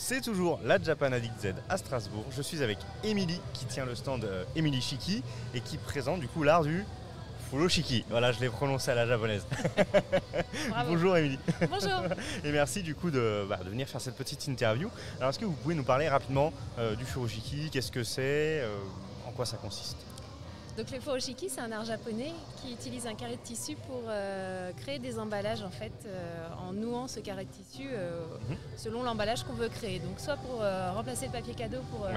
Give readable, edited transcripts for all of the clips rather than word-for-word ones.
C'est toujours la Japan Addict Z à Strasbourg. Je suis avec Émilie qui tient le stand Émilie Shiki et qui présente du coup l'art du furoshiki. Voilà, je l'ai prononcé à la japonaise. Bonjour Émilie. Bonjour. Et merci du coup de venir faire cette petite interview. Alors est-ce que vous pouvez nous parler rapidement du furoshiki? Qu'est-ce que c'est? En quoi ça consiste? Donc le furoshiki, c'est un art japonais qui utilise un carré de tissu pour créer des emballages en fait, en nouant ce carré de tissu selon l'emballage qu'on veut créer. Donc soit pour remplacer le papier cadeau pour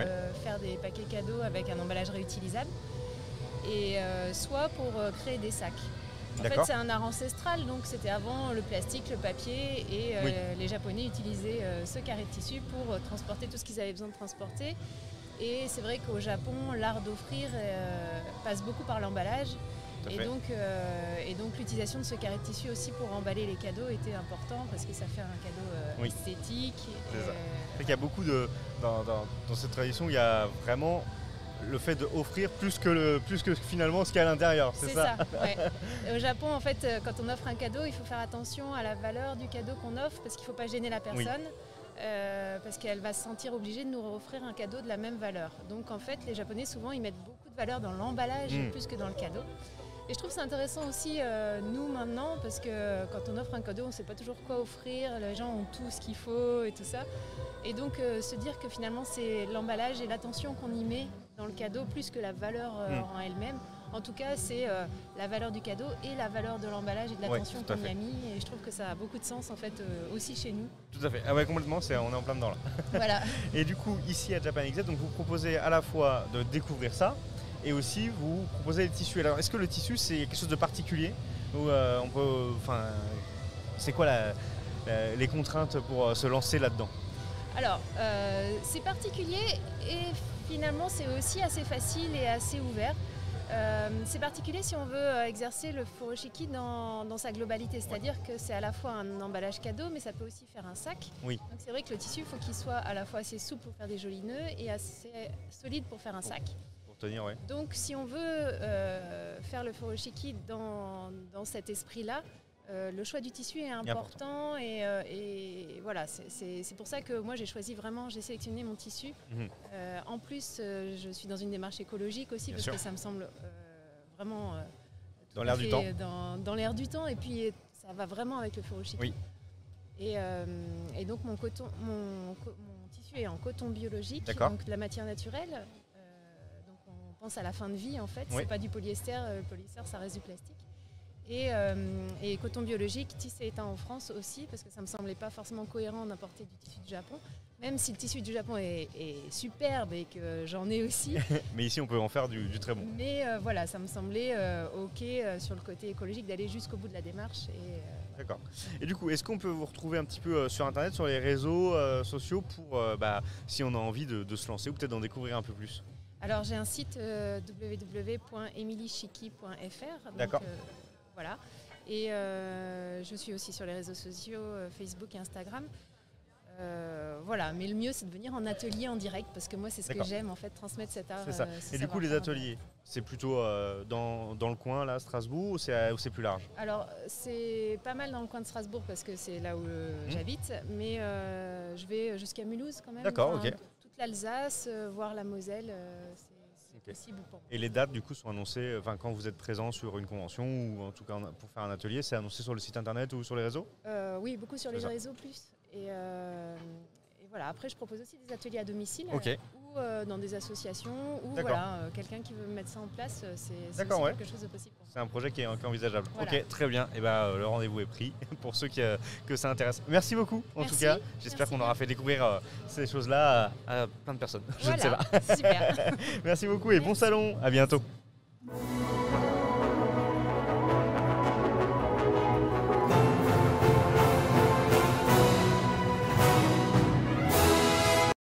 faire des paquets cadeaux avec un emballage réutilisable, et soit pour créer des sacs. En fait, c'est un art ancestral, donc c'était avant le plastique, le papier, et les Japonais utilisaient ce carré de tissu pour transporter tout ce qu'ils avaient besoin de transporter. Et c'est vrai qu'au Japon, l'art d'offrir passe beaucoup par l'emballage. Et donc l'utilisation de ce carré de tissu aussi pour emballer les cadeaux était important parce que ça fait un cadeau esthétique. Il y a beaucoup dans cette tradition, il y a vraiment le fait d'offrir plus que finalement ce qu'il y a à l'intérieur. C'est ça. Au Japon, en fait, quand on offre un cadeau, il faut faire attention à la valeur du cadeau qu'on offre parce qu'il ne faut pas gêner la personne. Parce qu'elle va se sentir obligée de nous offrir un cadeau de la même valeur. Donc en fait, les Japonais, souvent, ils mettent beaucoup de valeur dans l'emballage plus que dans le cadeau. Et je trouve c'est intéressant aussi, nous, maintenant, parce que quand on offre un cadeau, on ne sait pas toujours quoi offrir, les gens ont tout ce qu'il faut et tout ça. Et donc se dire que finalement, c'est l'emballage et l'attention qu'on y met dans le cadeau, plus que la valeur en elle-même. En tout cas, c'est la valeur du cadeau et la valeur de l'emballage et de l'attention qu'on y a mis. Et je trouve que ça a beaucoup de sens, en fait, aussi chez nous. Tout à fait. Ah ouais, complètement, on est en plein dedans là. Voilà. Et du coup, ici à Japan Addict Z, donc vous proposez à la fois de découvrir ça et aussi vous proposez les tissus. Alors, est-ce que le tissu, c'est quelque chose de particulier ou c'est quoi les contraintes pour se lancer là-dedans? Alors, c'est particulier et finalement, c'est aussi assez facile et assez ouvert. C'est particulier si on veut exercer le furoshiki dans sa globalité, c'est-à-dire que c'est à la fois un emballage cadeau, mais ça peut aussi faire un sac. Donc c'est vrai que le tissu, il faut qu'il soit à la fois assez souple pour faire des jolis nœuds et assez solide pour faire un sac. Pour tenir, Donc si on veut faire le furoshiki dans cet esprit-là, le choix du tissu est important et voilà, c'est pour ça que moi j'ai sélectionné mon tissu. En plus, je suis dans une démarche écologique aussi parce que ça me semble vraiment dans l'air du temps. Dans l'air du temps et puis ça va vraiment avec le furoshiki. Et donc mon tissu est en coton biologique, donc de la matière naturelle. Donc on pense à la fin de vie en fait, c'est pas du polyester, le polyester ça reste du plastique. Et coton biologique, tissé éteint en France aussi, parce que ça ne me semblait pas forcément cohérent d'importer du tissu du Japon, même si le tissu du Japon est superbe et que j'en ai aussi. Mais ici, on peut en faire du très bon. Mais voilà, ça me semblait OK sur le côté écologique d'aller jusqu'au bout de la démarche. D'accord. Et du coup, est-ce qu'on peut vous retrouver un petit peu sur Internet, sur les réseaux sociaux, pour si on a envie de se lancer ou peut-être d'en découvrir un peu plus? Alors, j'ai un site www.emilieshiki.fr. D'accord. Voilà. Et je suis aussi sur les réseaux sociaux, Facebook et Instagram. Voilà, mais le mieux c'est de venir en atelier en direct parce que moi c'est ce que j'aime en fait, transmettre cet art. C'est ça. Et du coup les ateliers, c'est plutôt dans le coin là, Strasbourg, ou c'est plus large? Alors c'est pas mal dans le coin de Strasbourg parce que c'est là où j'habite, mais je vais jusqu'à Mulhouse quand même. D'accord, ok. Toute l'Alsace, voire la Moselle. Possible pour moi. Et les dates du coup sont annoncées quand vous êtes présent sur une convention ou en tout cas pour faire un atelier, c'est annoncé sur le site internet ou sur les réseaux? Oui, beaucoup sur les réseaux plus. Et voilà, après je propose aussi des ateliers à domicile ou dans des associations ou quelqu'un qui veut mettre ça en place, c'est quelque chose de possible. C'est un projet qui est envisageable. Voilà. Ok, très bien. Et le rendez-vous est pris pour ceux que ça intéresse. Merci beaucoup en tout cas. J'espère qu'on aura fait découvrir ces choses-là à plein de personnes. Voilà, je ne sais pas. Super. Merci beaucoup et bon salon. À bientôt.